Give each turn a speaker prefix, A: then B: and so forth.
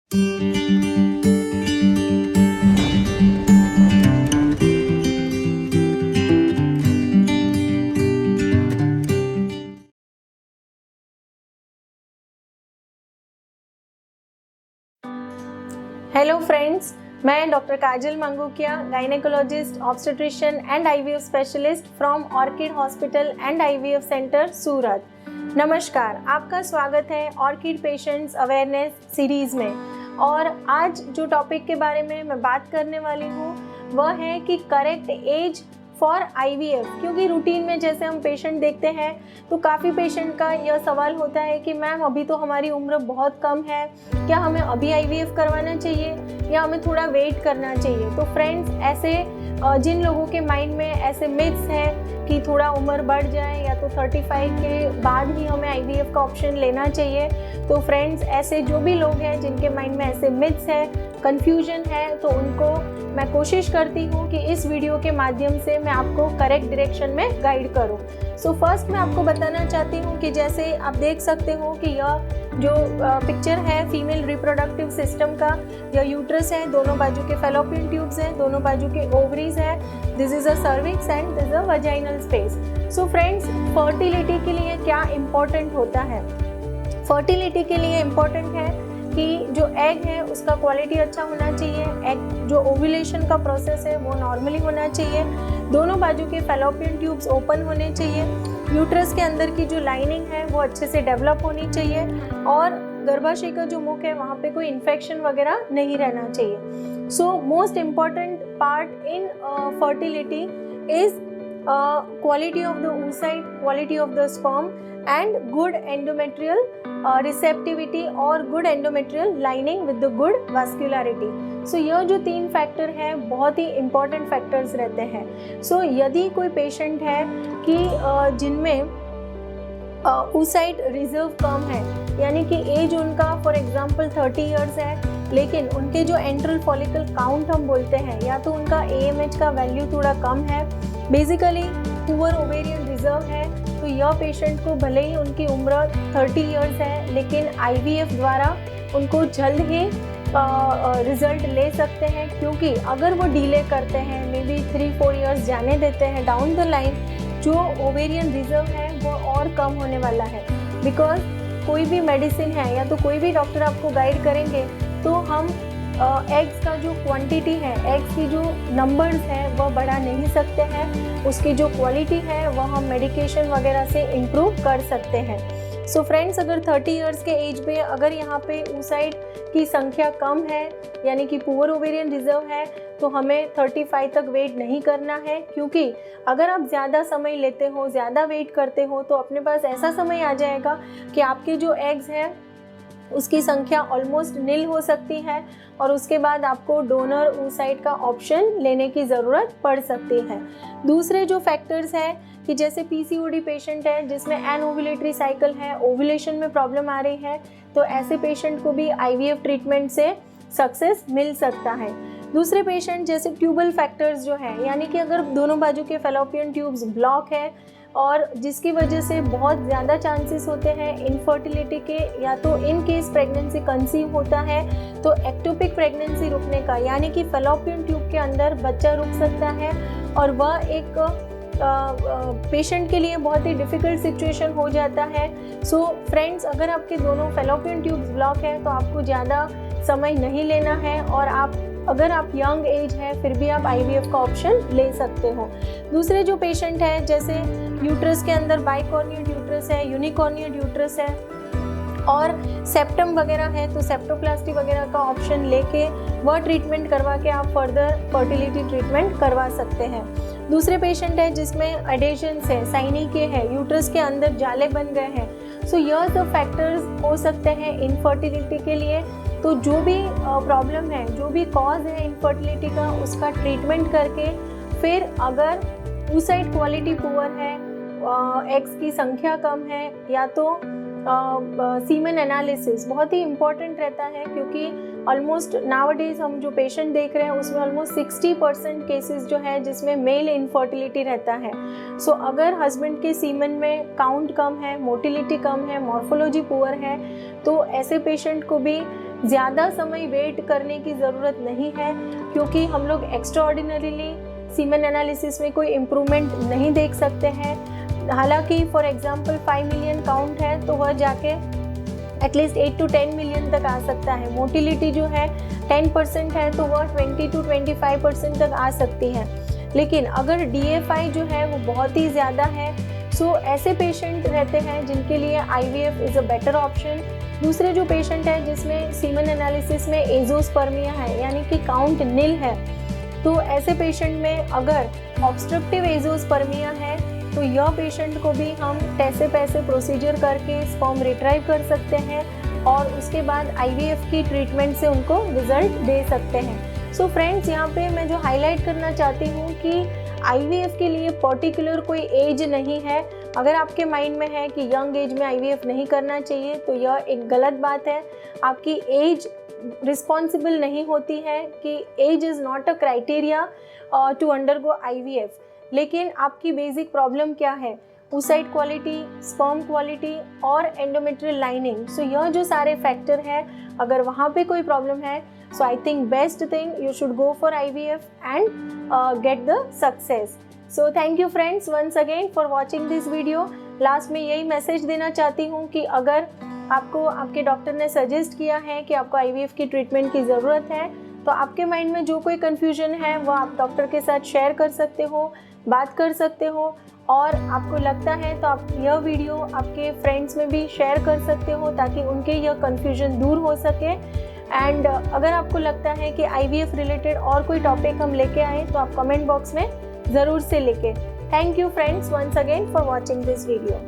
A: Hello friends, मैं doctor Kajal Mangukiya, gynaecologist, obstetrician and IVF specialist from Orchid hospital and IVF centre Surat. नमस्कार, आपका स्वागत है ऑर्किड पेशेंट्स अवेयरनेस सीरीज में। और आज जो टॉपिक के बारे में मैं बात करने वाली हूँ वह है कि करेक्ट एज फॉर आईवीएफ। क्योंकि रूटीन में जैसे हम पेशेंट देखते हैं तो काफ़ी पेशेंट का यह सवाल होता है कि मैम अभी तो हमारी उम्र बहुत कम है, क्या हमें अभी आईवीएफ करवाना चाहिए या हमें थोड़ा वेट करना चाहिए। तो फ्रेंड्स, ऐसे जिन लोगों के माइंड में ऐसे मिथ्स हैं कि थोड़ा उम्र बढ़ जाए या तो 35 के बाद ही हमें आईवीएफ का ऑप्शन लेना चाहिए, तो फ्रेंड्स ऐसे जो भी लोग हैं जिनके माइंड में ऐसे मिथ्स है, कन्फ्यूजन है, तो उनको मैं कोशिश करती हूँ कि इस वीडियो के माध्यम से मैं आपको करेक्ट डायरेक्शन में गाइड करूँ। सो फर्स्ट मैं आपको बताना चाहती हूँ कि जैसे आप देख सकते हो कि यह जो पिक्चर है फीमेल रिप्रोडक्टिव सिस्टम का, यह यूट्रस है, दोनों बाजू के फैलोपियन ट्यूब्स हैं, दोनों बाजू के ओवरीज है, this is a cervix and this is a vaginal space. So friends, fertility के लिए क्या इम्पोर्टेंट होता है? फर्टिलिटी के लिए इम्पोर्टेंट है कि जो एग है उसका क्वालिटी अच्छा होना चाहिए, एग जो ओव्यूलेशन का प्रोसेस है वो नॉर्मली होना चाहिए, दोनों बाजू के फैलोपियन ट्यूब्स ओपन होने चाहिए, यूट्रस के अंदर की जो लाइनिंग है वो अच्छे से डेवलप होनी चाहिए और गर्भाशय का जो मुख है वहाँ पे कोई इन्फेक्शन वगैरह नहीं रहना चाहिए। So most important part in fertility is quality of the oocyte, quality of the sperm and good endometrial receptivity और good endometrial lining with the good vascularity. So यह जो 3 फैक्टर हैं बहुत ही important फैक्टर्स रहते हैं। So यदि कोई patient है कि जिनमें oocyte रिजर्व कम है, यानी कि एज उनका फॉर एग्जांपल 30 इयर्स है, लेकिन उनके जो एंट्रल फॉलिकल काउंट हम बोलते हैं या तो उनका AMH का वैल्यू थोड़ा कम है, बेसिकली पुअर ओवेरियन रिजर्व है, तो यह पेशेंट को भले ही उनकी उम्र 30 इयर्स है लेकिन आईवीएफ द्वारा उनको जल्द ही रिजल्ट ले सकते हैं। क्योंकि अगर वो डिले करते हैं, मे बी 3-4 इयर्स जाने देते हैं डाउन द लाइन, जो ओवेरियन रिजर्व है वो और कम होने वाला है। बिकॉज कोई भी मेडिसिन है या तो कोई भी डॉक्टर आपको गाइड करेंगे तो हम एग्स का जो क्वांटिटी है, एग्स की जो नंबर्स है वह बढ़ा नहीं सकते हैं, उसकी जो क्वालिटी है वह हम मेडिकेशन वगैरह से इम्प्रूव कर सकते हैं। सो फ्रेंड्स, अगर 30 इयर्स के एज पे अगर यहाँ पे oocyte की संख्या कम है यानी कि पुअर ओवेरियन रिजर्व है तो हमें 35 तक वेट नहीं करना है। क्योंकि अगर आप ज़्यादा समय लेते हो, ज़्यादा वेट करते हो तो अपने पास ऐसा समय आ जाएगा कि आपके जो एग्स हैं उसकी संख्या ऑलमोस्ट नील हो सकती है और उसके बाद आपको डोनर oocyte का ऑप्शन लेने की ज़रूरत पड़ सकती है। दूसरे जो फैक्टर्स हैं कि जैसे PCOD पेशेंट है जिसमें एनओव्यूलेटरी साइकिल है, ओव्यूलेशन में प्रॉब्लम आ रही है, तो ऐसे पेशेंट को भी IVF ट्रीटमेंट से सक्सेस मिल सकता है। दूसरे पेशेंट जैसे ट्यूबल फैक्टर्स जो है, यानी कि अगर दोनों बाजू के फैलोपियन ट्यूब्स ब्लॉक है और जिसकी वजह से बहुत ज़्यादा चांसेस होते हैं इनफर्टिलिटी के, या तो इन केस प्रेगनेंसी कंसीव होता है तो एक्टोपिक प्रेगनेंसी रुकने का, यानी कि फैलोपियन ट्यूब के अंदर बच्चा रुक सकता है और वह एक पेशेंट के लिए बहुत ही डिफ़िकल्ट सिचुएशन हो जाता है। सो फ्रेंड्स, अगर आपके दोनों फैलोपियन ट्यूब्स ब्लॉक है तो आपको ज़्यादा समय नहीं लेना है और अगर आप यंग एज है फिर भी आप आईवीएफ का ऑप्शन ले सकते हो। दूसरे जो पेशेंट है जैसे यूट्रस के अंदर बाइकॉर्नियड यूट्रस है, यूनिकॉर्नियड यूट्रस है और सेप्टम वगैरह है, तो सेप्टोप्लास्टी वगैरह का ऑप्शन लेके वह ट्रीटमेंट करवा के आप फर्दर फर्टिलिटी ट्रीटमेंट करवा सकते हैं। दूसरे पेशेंट है जिसमें एडेशंस है, साइनिके है, यूट्रस के अंदर जाले बन गए हैं, सो यह सब फैक्टर्स हो सकते हैं इनफर्टिलिटी के लिए। तो जो भी प्रॉब्लम है, जो भी कॉज है इनफर्टिलिटी का, उसका ट्रीटमेंट करके फिर अगर oocyte क्वालिटी पुअर है, एग्स की संख्या कम है या तो सीमेन एनालिसिस बहुत ही इम्पॉर्टेंट रहता है। क्योंकि ऑलमोस्ट नाउअडेज हम जो पेशेंट देख रहे हैं उसमें ऑलमोस्ट 60% केसेस जो है जिसमें मेल इनफर्टिलिटी रहता है। सो अगर हस्बैंड के सीमेन में काउंट कम है, मोटिलिटी कम है, मॉर्फोलॉजी पुअर है, तो ऐसे पेशेंट को भी ज़्यादा समय वेट करने की ज़रूरत नहीं है, क्योंकि हम लोग एक्स्ट्राऑर्डिनरीली सीमेन एनालिसिस में कोई इम्प्रूवमेंट नहीं देख सकते हैं। हालांकि फॉर एग्जांपल 5 मिलियन काउंट है तो वह जाके एटलीस्ट 8 to 10 मिलियन तक आ सकता है। मोटिलिटी जो है 10% है तो वह 20 to 25% तक आ सकती है। लेकिन अगर DFI जो है वो बहुत ही ज़्यादा है, सो ऐसे पेशेंट रहते हैं जिनके लिए IVF is a better option. दूसरे जो पेशेंट है जिसमें सीमेन एनालिसिस में एजोस्पर्मिया है, यानी कि काउंट नील है, तो ऐसे पेशेंट में अगर ऑब्स्ट्रक्टिव एजोस्पर्मिया है तो यह पेशेंट को भी हम टैसे पैसे प्रोसीजर करके स्पर्म रिट्राइव कर सकते हैं और उसके बाद IVF की ट्रीटमेंट से उनको रिजल्ट दे सकते हैं। सो फ्रेंड्स, यहाँ पे मैं जो हाईलाइट करना चाहती हूँ कि IVF के लिए पर्टिकुलर कोई एज नहीं है। अगर आपके माइंड में है कि यंग एज में IVF नहीं करना चाहिए तो यह एक गलत बात है। आपकी एज रिस्पॉन्सिबल नहीं होती है, कि as is not a criteria to undergo IVF। लेकिन आपकी बेसिक प्रॉब्लम क्या है, oocyte क्वालिटी, स्पर्म क्वालिटी और एंडोमेट्रियल लाइनिंग। सो यह जो सारे फैक्टर है, अगर वहाँ पे कोई प्रॉब्लम है, so I think best thing you should go for IVF and get the success. So thank you friends once again for watching this video. Last में यही मैसेज देना चाहती हूँ कि अगर आपको आपके डॉक्टर ने सजेस्ट किया है कि आपको IVF की ट्रीटमेंट की ज़रूरत है, तो आपके माइंड में जो कोई कन्फ्यूजन है वो आप डॉक्टर के साथ शेयर कर सकते हो, बात कर सकते हो। और आपको लगता है तो आप यह वीडियो आपके फ्रेंड्स में भी शेयर कर सकते हो ताकि उनके यह कन्फ्यूजन दूर हो सके। एंड अगर आपको लगता है कि IVF रिलेटेड और कोई टॉपिक हम लेके आए तो आप कमेंट बॉक्स में ज़रूर से लिखें। Thank you friends once again for watching this video.